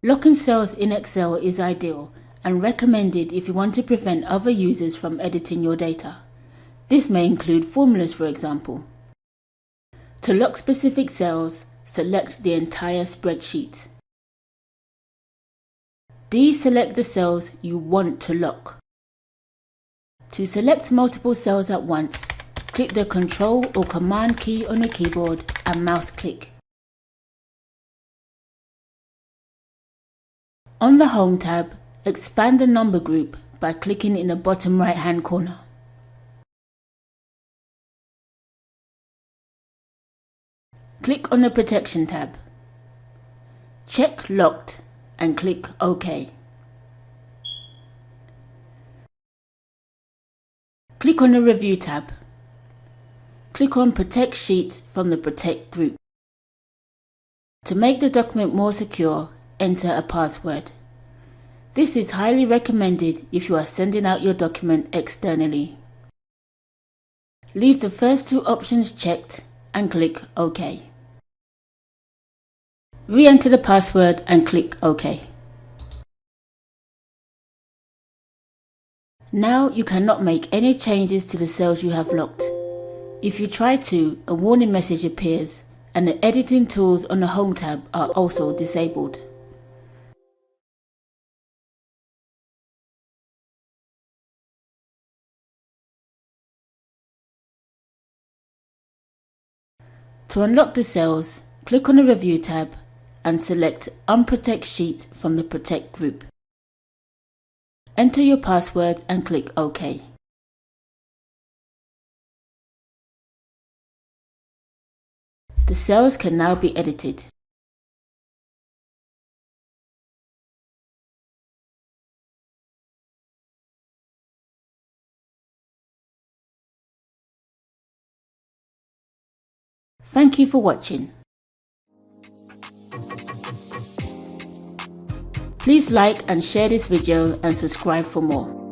Locking cells in Excel is ideal and recommended if you want to prevent other users from editing your data. This may include formulas, for example. To lock specific cells, select the entire spreadsheet. Deselect the cells you want to lock. To select multiple cells at once, click the Ctrl or Command key on your keyboard and mouse click. On the Home tab, expand the number group by clicking in the bottom right hand corner. Click on the Protection tab. Check Locked and click OK. Click on the Review tab. Click on Protect Sheet from the Protect group. To make the document more secure, enter a password. This is highly recommended if you are sending out your document externally. Leave the first two options checked and click OK. Re-enter the password and click OK. Now you cannot make any changes to the cells you have locked. If you try to, a warning message appears and the editing tools on the Home tab are also disabled. To unlock the cells, click on the Review tab and select Unprotect Sheet from the Protect group. Enter your password and click OK. The cells can now be edited. Thank you for watching. Please like and share this video and subscribe for more.